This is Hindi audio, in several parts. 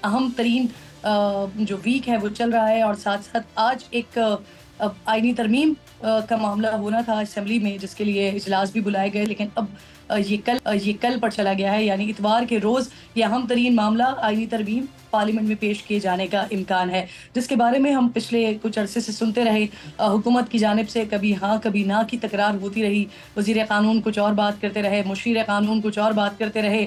अहम तरीन जो वीक है वो चल रहा है और साथ साथ आज एक आईनी तरमीम का मामला होना था असेंबली में, जिसके लिए इजलास भी बुलाए गए, लेकिन अब ये कल पर चला गया है, यानी इतवार के रोज ये अहम तरीन मामला आईनी तरमीम पार्लियामेंट में पेश किए जाने का इम्कान है, जिसके बारे में हम पिछले कुछ अरसे से सुनते रहे। हुकूमत की जानिब से कभी हाँ कभी ना की तकरार होती रही। वजीर कानून कुछ और बात करते रहे, मुशीर कानून कुछ और बात करते रहे,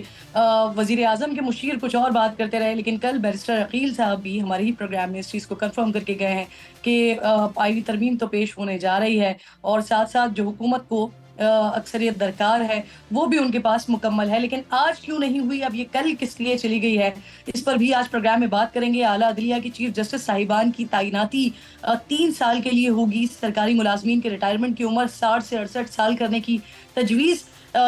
वजीर आजम के मुशीर कुछ और बात करते रहे। लेकिन कल बैरिस्टर अकील साहब भी हमारे ही प्रोग्राम में इस चीज़ को कंफर्म करके गए हैं कि आईनी तरमीम तो पेश होने जा रही है और साथ साथ जो हुकूमत को अक्सरियत दरकार है वो भी उनके पास मुकम्मल है। लेकिन आज क्यों नहीं हुई, अब ये कल किस लिए चली गई है, इस पर भी आज प्रोग्राम में बात करेंगे। आला अदलिया की चीफ जस्टिस साहिबान की तैनाती 3 साल के लिए होगी। सरकारी मुलाजमीन के रिटायरमेंट की उम्र 60 से 68 साल करने की तजवीज़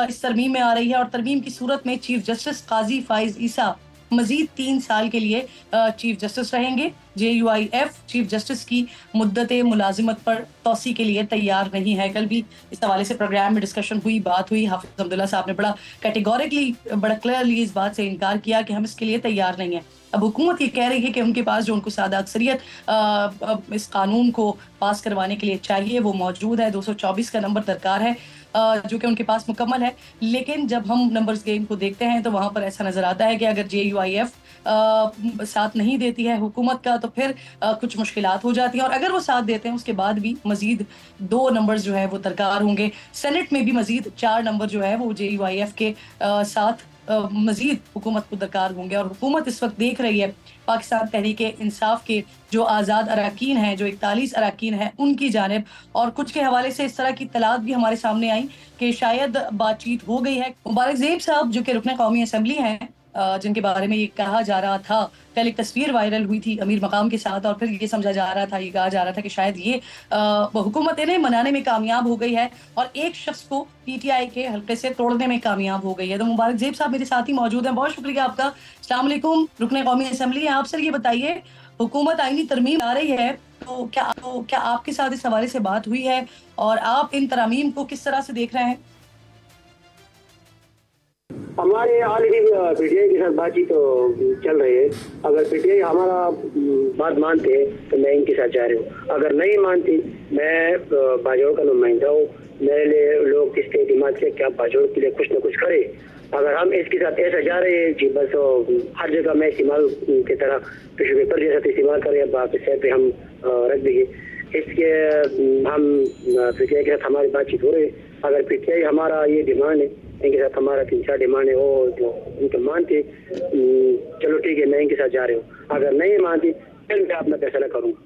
इस तरमीम में आ रही है और तरमीम की सूरत में चीफ जस्टिस काजी फाइज ईसा मजीद 3 साल के लिए चीफ जस्टिस रहेंगे। JUIF चीफ जस्टिस की मुद्दत मुलाजिमत पर तोसी के लिए तैयार नहीं है। कल भी इस हवाले से प्रोग्राम में डिस्कशन हुई, बात हुई। हाफिज अब्दुल्ला साहब ने बड़ा कैटेगोरिकली, बड़ा क्लियरली इस बात से इनकार किया कि हम इसके लिए तैयार नहीं है। अब हुकूमत ये कह रही है कि उनके पास जो उनको सादा अक्सरियत इस कानून को पास करवाने के लिए चाहिए वो मौजूद है। 224 का नंबर दरकार है जो कि उनके पास मुकम्मल है। लेकिन जब हम नंबर्स गेम को देखते हैं तो वहां पर ऐसा नजर आता है कि अगर JUIF साथ नहीं देती है हुकूमत का तो फिर कुछ मुश्किलात हो जाती हैं, और अगर वो साथ देते हैं उसके बाद भी मजीद 2 नंबर्स जो है वो दरकार होंगे। सेनेट में भी मजीद 4 नंबर जो है वो JUIF के साथ मजीद हुकूमत को दरकार होंगे। और हुकूमत इस वक्त देख रही है पाकिस्तान तहरीक इंसाफ के जो आज़ाद अरकान हैं, जो 41 अरकान हैं, उनकी जानिब, और कुछ के हवाले से इस तरह की तलात भी हमारे सामने आई कि शायद बातचीत हो गई है। मुबारक ज़ेब साहब जो कि रुकन कौमी असम्बली हैं, जिनके बारे में ये कहा जा रहा था, कल एक तस्वीर वायरल हुई थी अमीर मकाम के साथ और फिर ये समझा जा रहा था, ये कहा जा रहा था कि शायद ये हुकूमत इन्हें मनाने में कामयाब हो गई है और एक शख्स को PTI के हल्के से तोड़ने में कामयाब हो गई है। तो मुबारक ज़ेब साहब मेरे साथ ही मौजूद हैं, बहुत शुक्रिया आपका। अस्सलाम वालेकुम, रुकन कौमी असम्बली हैं। आप सर ये बताइए, हुकूमत आईनी तरमीम आ रही है तो क्या आपके साथ इस हवाले से बात हुई है और आप इन तरमीम को किस तरह से देख रहे हैं? हमारे ऑलरेडी PTI के साथ बातचीत तो चल रही है। अगर PTI हमारा बात मानते हैं तो मैं इनके साथ जा रही हूँ, अगर नहीं मानती मैं बाजोड़ का नुमाइंदा हूँ। मेरे लिए लोग इसके दिमाग से क्या बाजोड़ के लिए कुछ न कुछ करे। अगर हम इसके साथ ऐसा जा रहे हैं कि बस हर जगह में इस्तेमाल की तरह टिश्यू पेपर जैसा इस्तेमाल करें, बाकी सर पे हम रख देंगे, इसके हम PTI के साथ हमारी बातचीत हो रही है। अगर PTI हमारा ये डिमांड है, इनके साथ हमारा 3-4 डिमांड है, वो जो इनके मानते चलो ठीक है मैं इनके साथ जा रही हूँ। अगर नहीं मानती फिर मैं अपना फैसला करूँगा।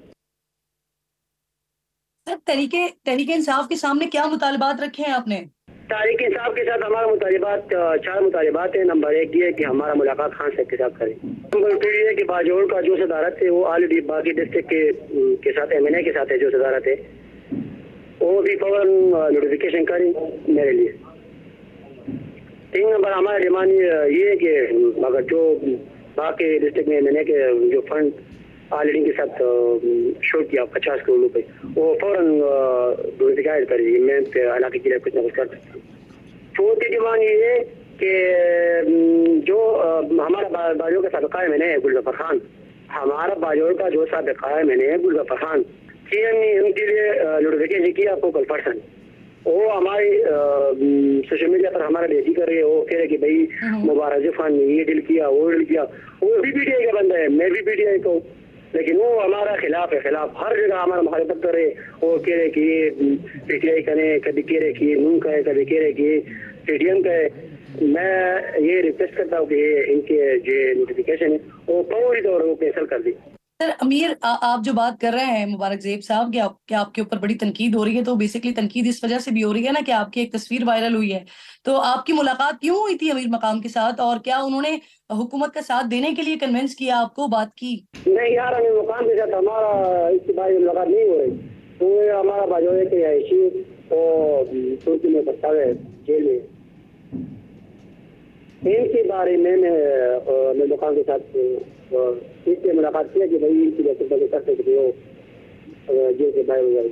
सर तहरीके इंसाफ के सामने क्या मुतालबात रखे हैं आपने? तहरीक इंसाफ के साथ हमारा मुतालिबात 4 मुतालिबात है। नंबर 1 ये है कि हमारा मुलाकात खान साहब के साथ करें। नंबर 2 ये है कि बाजोड़ का जो सदारत है वो ऑलरेडी बाकी डिस्ट्रिक्ट के साथ MNA के साथ है, जो सदारत है वो भी फौरन नोटिफिकेशन करें मेरे लिए। 3 नंबर हमारा डिमांड ये है कि अगर जो बाकी डिस्ट्रिक्ट में MNA के जो फंड ऑलरेडी के साथ शो किया 50 करोड़ रुपए, वो फौरन नोटिफाइड कर दीजिए। मैं हालांकि के लिए कुछ ना कुछ कर सकती हूँ। 4थी डिमांड ये है कि जो हमारा बाजोड़ का सबका MNA है गुलजफर खान, हमारा बाजोड़ का जो सबका MNA है गुलजफर खान, CM ने उनके लिए नोटिफिकेशन किया फोकल पर्सन। वो हमारे सोशल मीडिया पर हमारा बेटी कर रहे हैं। वो कह रहे कि भाई मुबारक खान ने ये डील किया, वो डील किया। वो भी PTI का बंदा है, मैं भी PTI को, लेकिन वो हमारा खिलाफ है। खिलाफ हर जगह हमारा मुखालफत कर रहे। वो कह रहे कि ये PTI का है, कभी कह रहे कि ये नून का है, कभी कह रहे कि ये CDM का है। मैं ये रिक्वेस्ट करता हूँ कि इनके जो नोटिफिकेशन है वो फौरी तौर पर कैंसिल कर दी। सर अमीर, आप जो बात कर रहे हैं मुबारक ज़ेब साहब कि क्या आपके ऊपर बड़ी तनकीद हो रही है, तो बेसिकली तनकीद इस वजह से भी हो रही है ना कि आपकी एक तस्वीर वायरल हुई है। तो आपकी मुलाकात क्यों हुई थी अमीर मकाम के साथ और क्या उन्होंने हुकूमत का साथ देने के लिए कन्विंस किया आपको, बात की? नहीं यार, अमीर मकाम के साथ हमारा इसके बारे में मुलाकात नहीं हो रही। तो हमारा बाजोड़े के आयशी और तुर्की में बता है जेल में, इनके बारे में मैं मकाम के साथ इससे मुलाकात किया कि भाई इनकी वजह कर सकते हो जेल से बाहर हो जाए।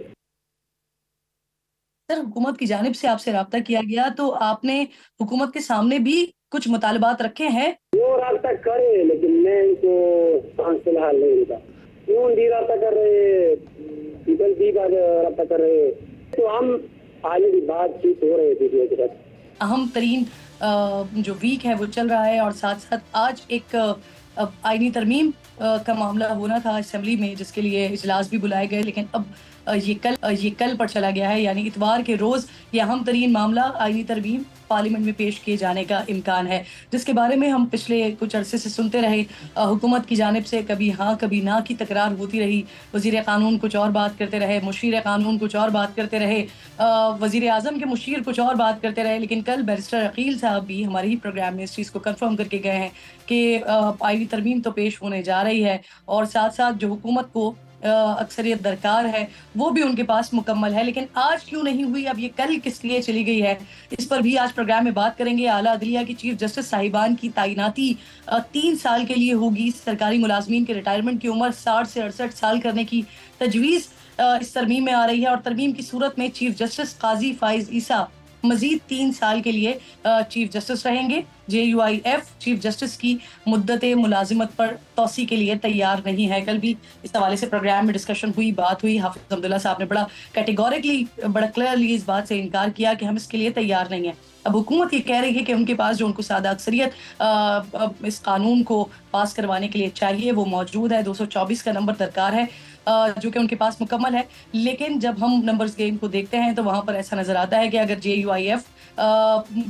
सर हुकूमत की जानिब से आपसे राब्ता किया गया तो आपने हुकूमत के सामने भी कुछ मुतालबात रखे हैं? वो राब्ता करे, लेकिन मैं इनको हाल नहीं होता। नून भी रब्ता कर रहे, पीपल भी रब्ता कर रहे, तो हम ऑलरेडी बातचीत हो रहे थे के साथ। अहम तरीन जो वीक है वो चल रहा है और साथ साथ आज एक आईनी तरमीम का मामला होना था असेंबली में, जिसके लिए इजलास भी बुलाए गए, लेकिन अब ये कल पर चला गया है, यानी इतवार के रोज ये अहम तरीन मामला आईनी तरमीम पार्लियामेंट में पेश किए जाने का इम्कान है, जिसके बारे में हम पिछले कुछ अरसे से सुनते रहे। हुकूमत की जानिब से कभी हाँ कभी ना की तकरार होती रही। वजीर कानून कुछ और बात करते रहे, मुशीर कानून कुछ और बात करते रहे, वजीर आजम के मुशीर कुछ और बात करते रहे, लेकिन कल बैरिस्टर अकील साहब भी हमारे ही प्रोग्राम में इस चीज़ को कंफर्म करके गए हैं कि आईनी तरमीम तो पेश होने जा रही है और साथ साथ जो हुकूमत को अक्सरियत दरकार है वो भी उनके पास मुकम्मल है। लेकिन आज क्यों नहीं हुई, अब ये कल किस लिए चली गई है, इस पर भी आज प्रोग्राम में बात करेंगे। आला अदलिया की चीफ जस्टिस साहिबान की तैनाती 3 साल के लिए होगी। सरकारी मुलाजमीन के रिटायरमेंट की उम्र 60 से 68 साल करने की तजवीज़ इस तरमीम में आ रही है और तरमीम की सूरत में चीफ जस्टिस काजी फाइज ईसा मजीद 3 साल के लिए चीफ जस्टिस रहेंगे। JUIF चीफ जस्टिस की मुद्दत मुलाजिमत पर तोसी के लिए तैयार नहीं है। कल भी इस हवाले से प्रोग्राम में डिस्कशन हुई, बात हुई। हाफिज अब्दुल्ला साहब ने बड़ा कैटेगोरिकली, बड़ा क्लियरली इस बात से इनकार किया कि हम इसके लिए तैयार नहीं है। अब हुकूमत ये कह रही है कि उनके पास जो उनको सादा अक्सरियत इस कानून को पास करवाने के लिए चाहिए वो मौजूद है। 224 का नंबर दरकार है जो कि उनके पास मुकम्मल है। लेकिन जब हम नंबर्स गेम को देखते हैं तो वहां पर ऐसा नजर आता है कि अगर JUIF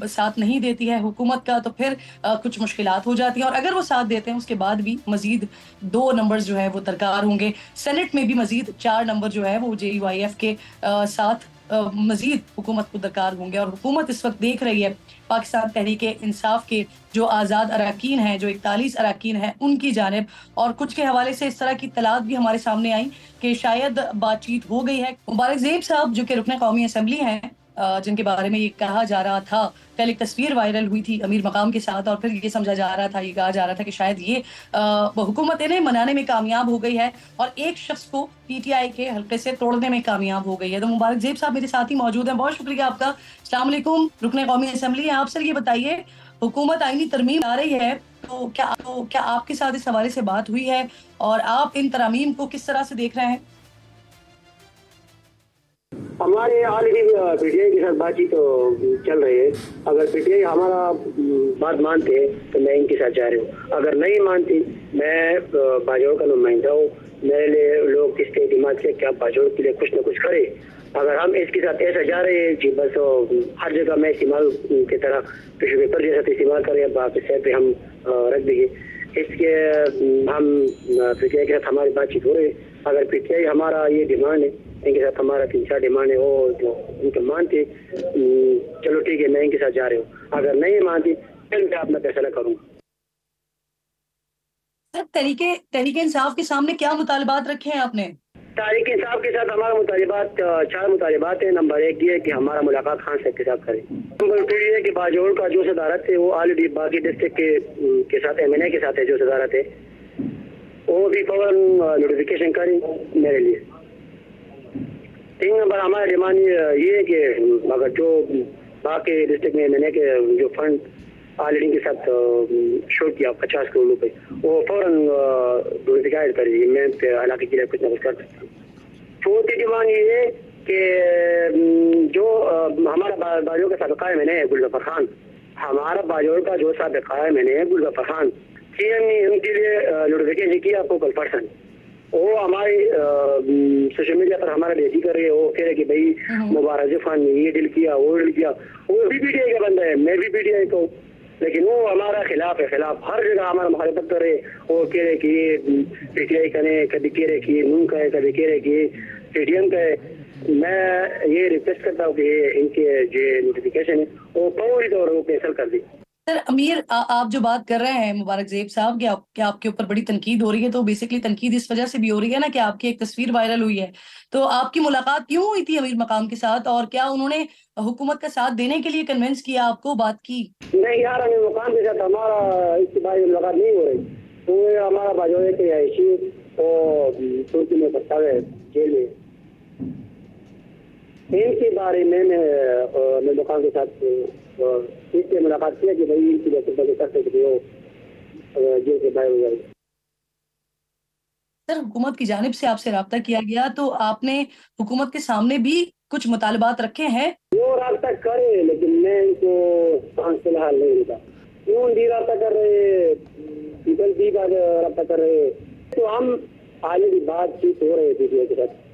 साथ नहीं देती है हुकूमत का तो फिर कुछ मुश्किलात हो जाती हैं, और अगर वो साथ देते हैं उसके बाद भी मजीद 2 नंबर्स जो है वो दरकार होंगे। सेनेट में भी मजीद 4 नंबर जो है वो JUIF के साथ मजीद हुकूमत को दरकार होंगे। और हुकूमत इस वक्त देख रही है पाकिस्तान तहरीक इंसाफ के जो आज़ाद अरकान हैं, जो 41 अरकान हैं, उनकी जानिब, और कुछ के हवाले से इस तरह की तलात भी हमारे सामने आई कि शायद बातचीत हो गई है। मुबारक ज़ेब साहब जो कि रुकन कौमी असम्बली हैं, जिनके बारे में ये कहा जा रहा था, कल एक तस्वीर वायरल हुई थी अमीर मकाम के साथ और फिर ये समझा जा रहा था, ये कहा जा रहा था कि शायद ये हुकूमत इन्हें मनाने में कामयाब हो गई है और एक शख्स को PTI के हल्के से तोड़ने में कामयाब हो गई है। तो मुबारक ज़ेब साहब मेरे साथ ही मौजूद हैं, बहुत शुक्रिया आपका। अस्सलाम वालेकुम, रुकन कौमी असम्बली हैं आप। सर ये बताइए, हुकूमत आईनी तरमीम आ रही है तो क्या आपके साथ इस हवाले से बात हुई है और आप इन तरमीम को किस तरह से देख रहे हैं? हमारे ऑलरेडी PTI के साथ बातचीत तो चल रही है। अगर PTI हमारा बात मानते हैं तो मैं इनके साथ जा रही हूँ, अगर नहीं मानती मैं बाजोड़ का नुमाइंदा हूँ। मेरे लिए लोग इसके दिमाग से क्या बाजोड़ के लिए कुछ न कुछ करे। अगर हम इसके साथ ऐसा जा रहे हैं कि बस हर जगह मैं इस्तेमाल की तरह टिश्यू पेपर जैसा इस्तेमाल करें, बाकी सर पे हम रख देंगे, इसके हम PTI के साथ हमारी बातचीत हो रही है। अगर PTI हमारा ये डिमांड है, इनके साथ हमारा 3-4 डिमांड है, वो जो उनके मानते चलो ठीक है मैं इनके साथ जा रही हूँ। अगर नहीं मानती फिर मैं अपना फैसला करूँगा। सर तहरीके इंसाफ के सामने क्या मुतालबात रखे हैं आपने? तहरीक इंसाफ के साथ हमारा मुतालबात 4 मुतालबात है। नंबर 1 ये है कि हमारा मुलाकात खान साहब के साथ करें। नंबर 2 ये है कि बाजोड़ का जो सदारत है वो ऑलरेडी बाकी डिस्ट्रिक्ट के साथ MNA के साथ है, जो सदारत है वो भी फौरन नोटिफिकेशन करें मेरे लिए। 3 नंबर हमारा डिमांड ये है कि अगर जो बाकी डिस्ट्रिक्ट में MNA के जो फंड ऑलरेडी के साथ शो किया 50 करोड़ रुपए, वो फौरन नोटिफाइड कर दीजिए, मैं इलाके के लिए कुछ ना कुछ कर सकता हूँ। 4थी डिमांड ये है कि जो हमारा बाजोड़ का सबका MNA है गुलजफर खान, हमारा बाजोड़ का जो सबका MNA है गुलजफर खान, CM ने उनके लिए नोटिफिकेशन किया फोकल पर्सन, वो हमारे सोशल मीडिया पर हमारा बेइज्जती कर रही है। वो कह रहे कि भाई मुबारक खान ने ये डील किया, वो डील किया। वो भी PTI का बंदा है, मैं भी PTI को, लेकिन वो हमारा खिलाफ है, खिलाफ हर जगह हमारा मुखालफत कर रहे। वो कह रहे कि ये PTI का है, कभी कह रहे कि ये नून का है, कभी कह रहे कि ये PTM का है। मैं ये रिक्वेस्ट करता हूँ कि इनके जो नोटिफिकेशन है वो फौरी तौर पर कैंसिल कर दी। सर अमीर, आप जो बात कर रहे हैं मुबारक ज़ेब साहब कि क्या आपके ऊपर बड़ी तनकीद हो रही है, तो बेसिकली तनकीद इस वजह से भी हो रही है ना कि आपकी एक तस्वीर वायरल हुई है। तो आपकी मुलाकात क्यों हुई थी अमीर मकाम के साथ और क्या उन्होंने हुकूमत का साथ देने के लिए कन्विंस किया आपको, बात की? नहीं यार, अमीर मकाम के साथ हमारा इसके बारे में मुलाकात नहीं हो रही। तो हमारा बाजोड़े के आयशी और तुर्की में बता है जेल में, इनके बारे में मैं दुकान के साथ इससे मुलाकात किया कि भाई इनकी कर सकते हो जेल से बाहर हो जाएगी। सर हुकूमत की जानिब से आपसे राब्ता किया गया तो आपने हुकूमत के सामने भी कुछ मुतालबात रखे हैं? वो राब्ता करे, लेकिन मैं इनको फिलहाल नहीं मिलता। क्यों डी राब्ता कर रहे, पीपल डी का राब्ता कर रहे, तो हम ऑलरेडी बातचीत हो रहे थे के साथ।